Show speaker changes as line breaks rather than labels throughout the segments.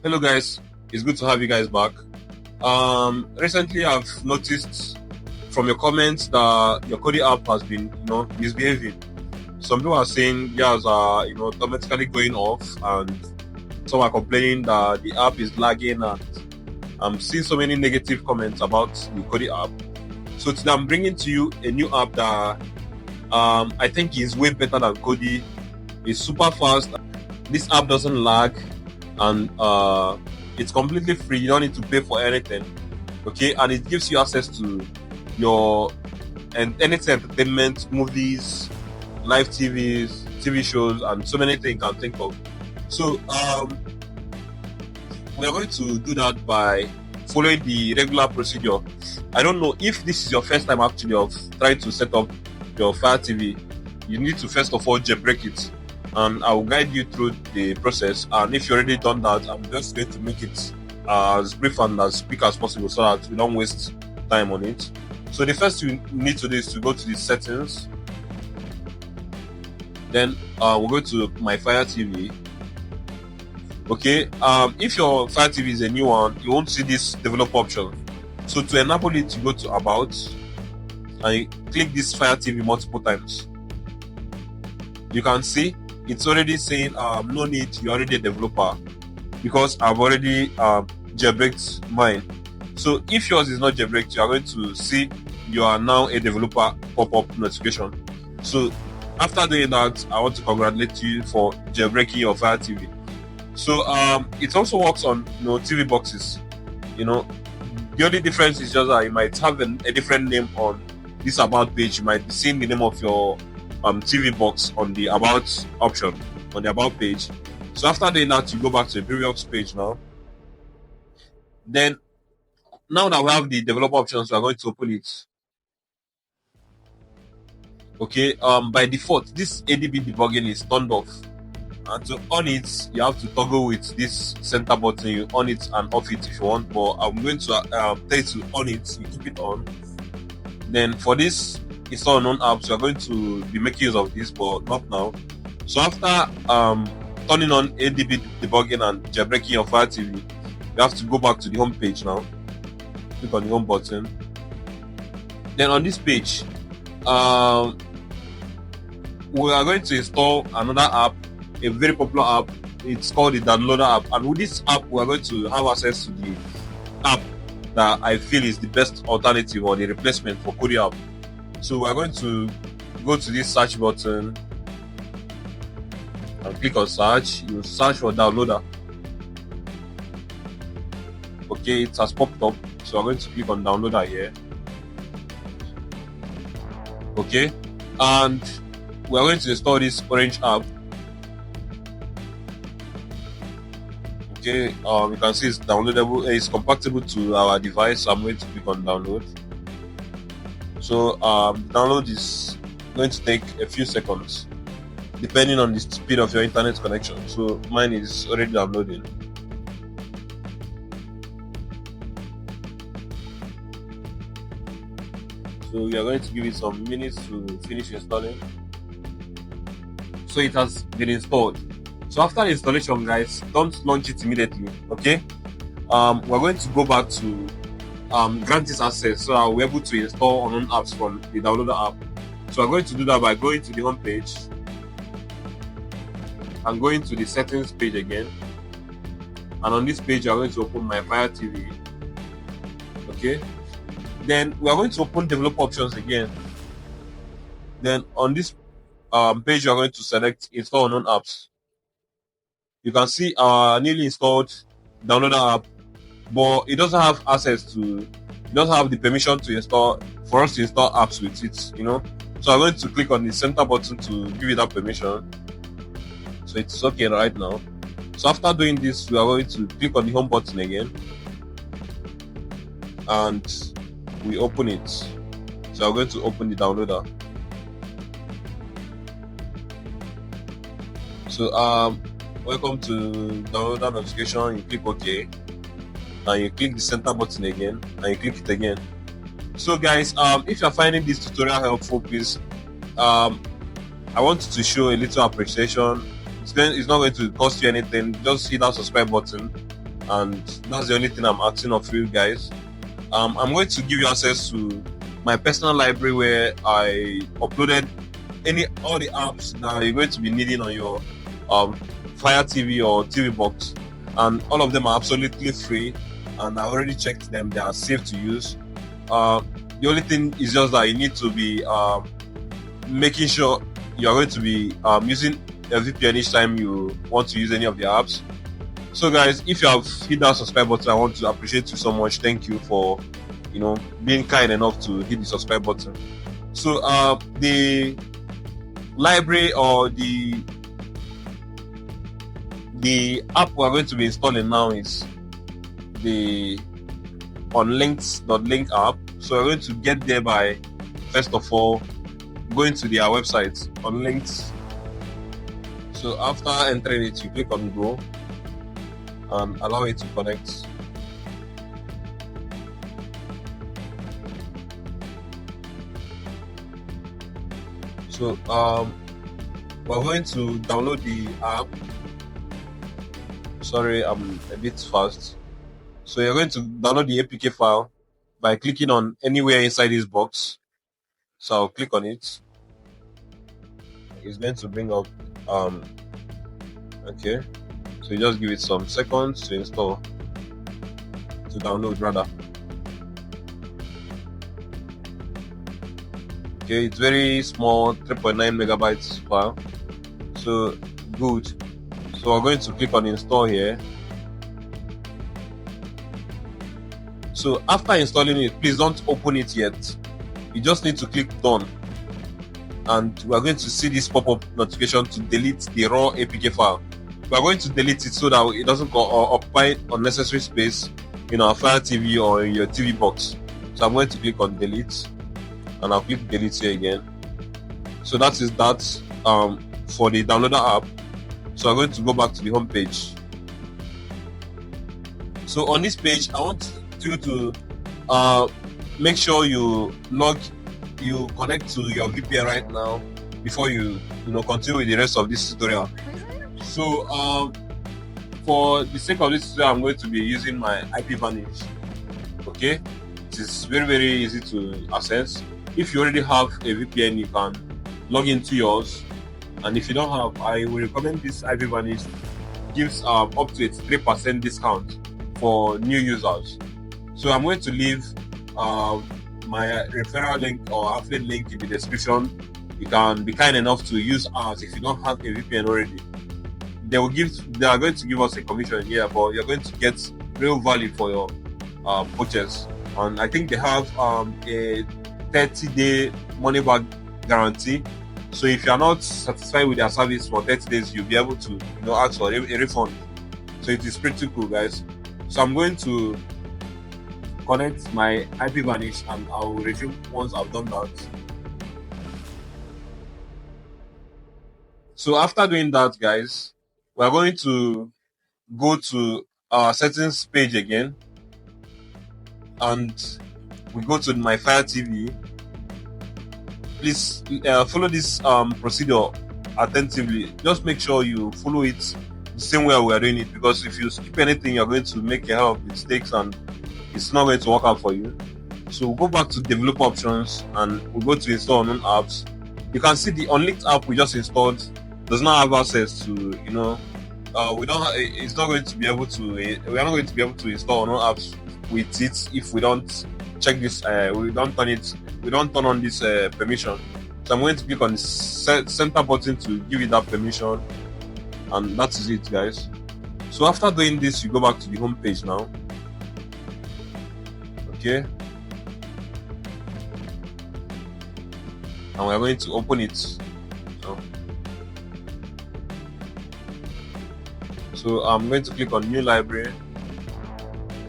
Hello guys, it's good to have you guys back. Recently I've noticed from your comments that your Kodi app has been, misbehaving. Some people are saying theirs are, automatically going off, and some are complaining that the app is lagging, and I'm seeing so many negative comments about the Kodi app. So today I'm bringing to you a new app that I think is way better than Kodi. It's super fast. This app doesn't lag, and it's completely free. You don't need to pay for anything. Okay, and it gives you access to your and anything entertainment, movies, live TVs, TV shows, and so many things you can think of. So we are going to do that by following the regular procedure. I don't know if this is your first time actually of trying to set up your Fire TV. You need to first of all jailbreak it, and I will guide you through the process. And if you already done that, I'm just going to make it as brief and as quick as possible so that we don't waste time on it. So the first thing you need to do is to go to the settings. Then we'll go to my Fire TV. Okay, if your Fire TV is a new one, you won't see this developer option. So to enable it, you go to About and you click this Fire TV multiple times. You can see it's already saying no need, you're already a developer, because I've already jailbreaked mine. So if yours is not jailbreaked, you are going to see you are now a developer pop-up notification. So after doing that, I want to congratulate you for jailbreaking your Fire TV. So it also works on TV boxes. The only difference is just that you might have a different name on this About page. You might be seeing the name of your TV box on the About option on the About page. So after doing that, you go back to the previous page now. Then now that we have the developer options, we are going to open it. Okay, by default this ADB debugging is turned off, and to on it you have to toggle with this center button. You on it and off it if you want, but I'm going to tell you to on it. You keep it on. Then for this install unknown apps, we are going to be making use of this, but not now. So after turning on ADB debugging and jailbreaking your Fire TV, you have to go back to the home page now. Click on the home button. Then on this page, we are going to install another app, a very popular app. It's called the Downloader app, and with this app we are going to have access to the app that I feel is the best alternative or the replacement for Kodi app. So we are going to go to this search button and click on search. You search for Downloader. Okay, it has popped up, so I'm going to click on Downloader here. Okay, and we are going to install this orange app. Okay, you can see it's downloadable. It's compatible to our device. So I'm going to click on download. So download is going to take a few seconds depending on the speed of your internet connection. So mine is already downloading. So we are going to give it some minutes to finish installing. So it has been installed. So after the installation, guys, don't launch it immediately. Okay, we're going to go back to grant this access so that we're able to install unknown apps from the Downloader app. So we're going to do that by going to the home page and going to the settings page again. And on this page, I'm going to open my Fire TV. Okay, then we are going to open developer options again. Then on this page, you are going to select install unknown apps. You can see our newly installed Downloader app, but it doesn't have access to, it doesn't have the permission to install, for us to install apps with it, So I'm going to click on the center button to give it that permission. So it's okay right now. So after doing this, we are going to click on the home button again, and we open it. So I'm going to open the Downloader. So welcome to Downloader notification. You click OK, and you click the center button again, and you click it again. So guys, if you're finding this tutorial helpful, please I want to show a little appreciation. It's not going to cost you anything. Just hit that subscribe button and that's the only thing I'm asking of you guys. I'm going to give you access to my personal library where I uploaded all the apps that you're going to be needing on your Fire TV or TV box, and all of them are absolutely free, and I already checked them. They are safe to use. The only thing is just that you need to be making sure you're going to be using a VPN each time you want to use any of the apps. So guys, if you have hit that subscribe button, I want to appreciate you so much. Thank you for being kind enough to hit the subscribe button. So the library or the app we're going to be installing now is the unlinked.link app. So we're going to get there by, first of all, going to their website, Unlinked. So after entering it, you click on Go and allow it to connect. So we're going to download the app. Sorry, I'm a bit fast. So you're going to download the APK file by clicking on anywhere inside this box. So I'll click on it. It's going to bring up okay. So you just give it some seconds to install, to download rather. Okay, it's very small, 3.9 megabytes file. So good. So we're going to click on install here. So after installing it, please don't open it yet. You just need to click done, and we're going to see this pop-up notification to delete the raw APK file. We're going to delete it so that it doesn't occupy unnecessary space in our Fire TV or in your TV box. So I'm going to click on delete, and I'll click delete here again. So that is that for the downloader app. So I'm going to go back to the home page. So on this page, I want you to make sure you connect to your VPN right now before you continue with the rest of this tutorial. So for the sake of this tutorial, I'm going to be using my IP vanish. Okay, it is very, very easy to access. If you already have a VPN, you can log into yours, and if you don't have, I will recommend this IP vanish. Gives up to a 3% discount for new users. So I'm going to leave my referral link or affiliate link in the description. You can be kind enough to use ours if you don't have a VPN already. They are going to give us a commission here, but you're going to get real value for your purchase. And I think they have a 30-day money back guarantee. So if you are not satisfied with their service for 30 days, you'll be able to ask for a refund. So it is pretty cool, guys. So I'm going to connect my IP vanish, and I will resume once I've done that. So after doing that, guys, we're going to go to our settings page again, and we go to my Fire TV. Please follow this procedure attentively. Just make sure you follow it the same way we are doing it, because if you skip anything, you're going to make a hell of mistakes and it's not going to work out for you. So we'll go back to developer options and we'll go to install unknown apps. You can see the unlinked app we just installed does not have access to it's not going to be able to we are not going to be able to install unknown apps with it if we don't check this we don't turn on this permission. So I'm going to click on the center button to give it that permission, and that is it, guys. So after doing this, you go back to the home page now. Okay, and we're going to open it. So I'm going to click on new library,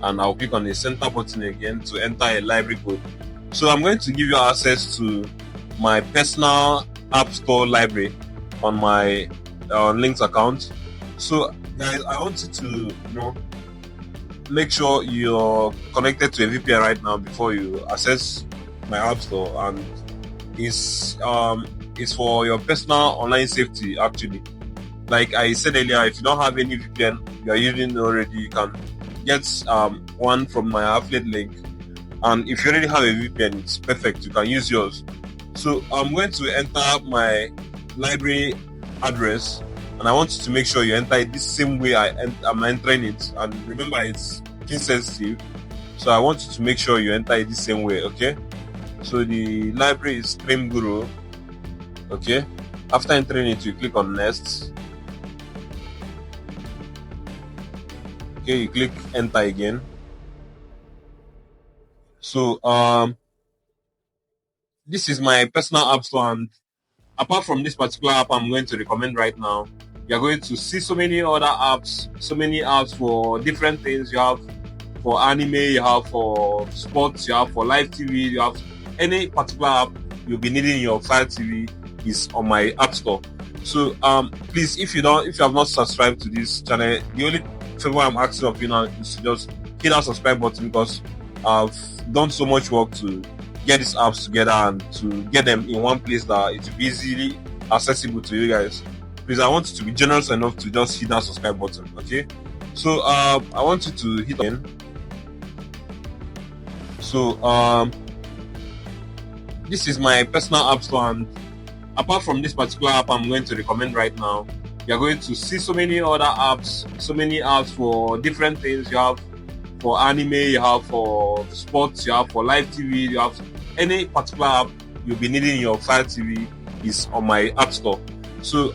and I'll click on the center button again to enter a library code. So I'm going to give you access to my personal app store library on my Links account. So guys, I want you to make sure you're connected to a VPN right now before you access my app store, and it's for your personal online safety. Actually, like I said earlier, if you don't have any VPN, you are using already, you can get one from my affiliate link. And if you already have a VPN, it's perfect, you can use yours. So I'm going to enter my library address, and I want you to make sure you enter it the same way I'm entering it. And remember, it's pin sensitive, so I want you to make sure you enter it the same way. Okay, so the library is Stream Guru. Okay, after entering it, you click on next. Okay, you click enter again. So this is my personal app store, and apart from this particular app I'm going to recommend right now, you're going to see so many other apps, so many apps for different things. You have for anime, you have for sports, you have for live TV, you have any particular app you'll be needing in your Fire TV is on my app store. So please, if you have not subscribed to this channel, the only favor I'm asking of you now is to just hit that subscribe button, because I've done so much work to get these apps together and to get them in one place that it will be easily accessible to you guys. Please, I want you to be generous enough to just hit that subscribe button. Okay, so I want you to hit again. So this is my personal app store, and apart from this particular app I'm going to recommend right now, you're going to see so many other apps, so many apps for different things. You have for anime, you have for sports, you have for live TV, you have any particular app you'll be needing in your Fire TV is on my app store. So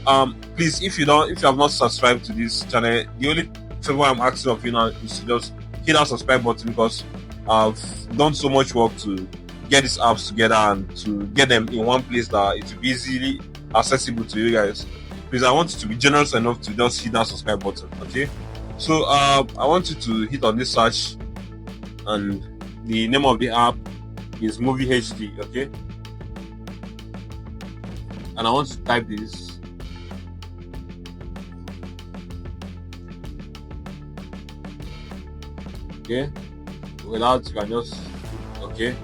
please, if you have not subscribed to this channel, the only favor I'm asking of you now is to just hit that subscribe button, because I've done so much work to get these apps together and to get them in one place that it will be easily accessible to you guys. Please, I want you to be generous enough to just hit that subscribe button. Okay, so I want you to hit on this search, and the name of the app is Movie HD. Okay, and I want to type this. Okay, without, you can just, okay,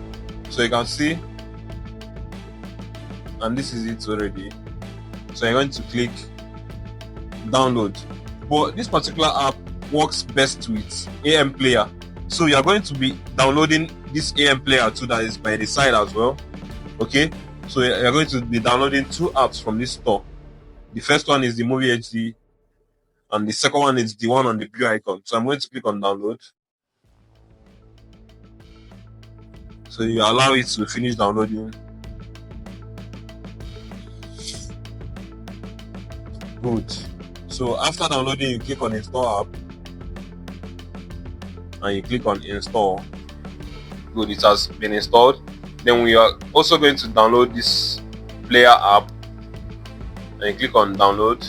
so you can see, and this is it already. So you're going to click download, but this particular app works best with AM player, so you're going to be downloading this AM player too, that is by the side as well. Okay, so you're going to be downloading two apps from this store. The first one is the Movie HD, and the second one is the one on the blue icon. So I'm going to click on download. So you allow it to finish downloading. Good. So after downloading, you click on install app, and you click on install. Good, it has been installed. Then we are also going to download this player app, and you click on download.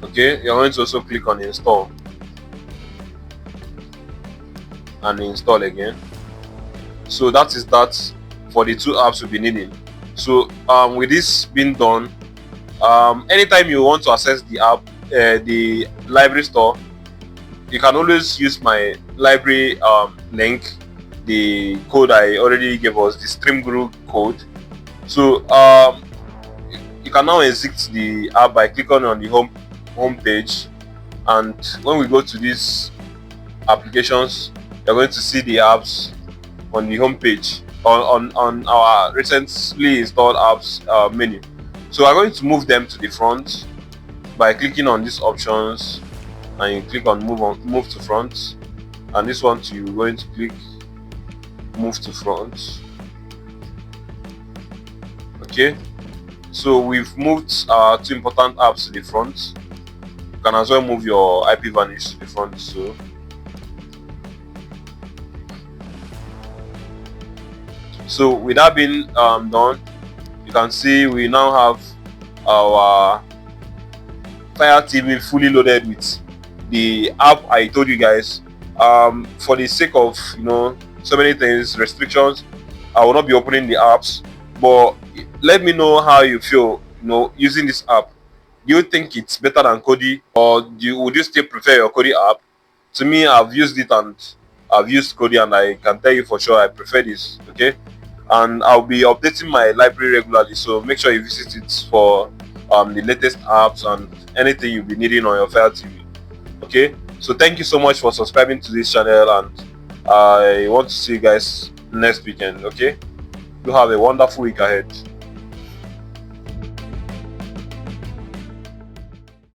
Okay, you're going to also click on install, and install again. So that is that for the two apps we'll be needing. So with this being done, anytime you want to access the app, the library store, you can always use my library link, the code I already gave us, the Stream Guru code. So you can now exit the app by clicking on the home page, and when we go to these applications, you're going to see the apps on the home page on our recently installed apps menu. So we're going to move them to the front by clicking on these options, and you click on move to front, and this one too, you're going to click move to front. Okay, so we've moved our two important apps to the front. You can as well move your IP vanish to the front. So with that being done, you can see we now have our Fire TV fully loaded with the app I told you guys. For the sake of so many things, restrictions, I will not be opening the apps, but let me know how you feel using this app. Do you think it's better than Kodi, or would you still prefer your Kodi app? To me, I've used it and I've used Kodi, and I can tell you for sure I prefer this. Okay, and I'll be updating my library regularly, so make sure you visit it for the latest apps and anything you'll be needing on your Fire TV. Okay, so thank you so much for subscribing to this channel, and I want to see you guys next weekend. Okay, you have a wonderful week ahead.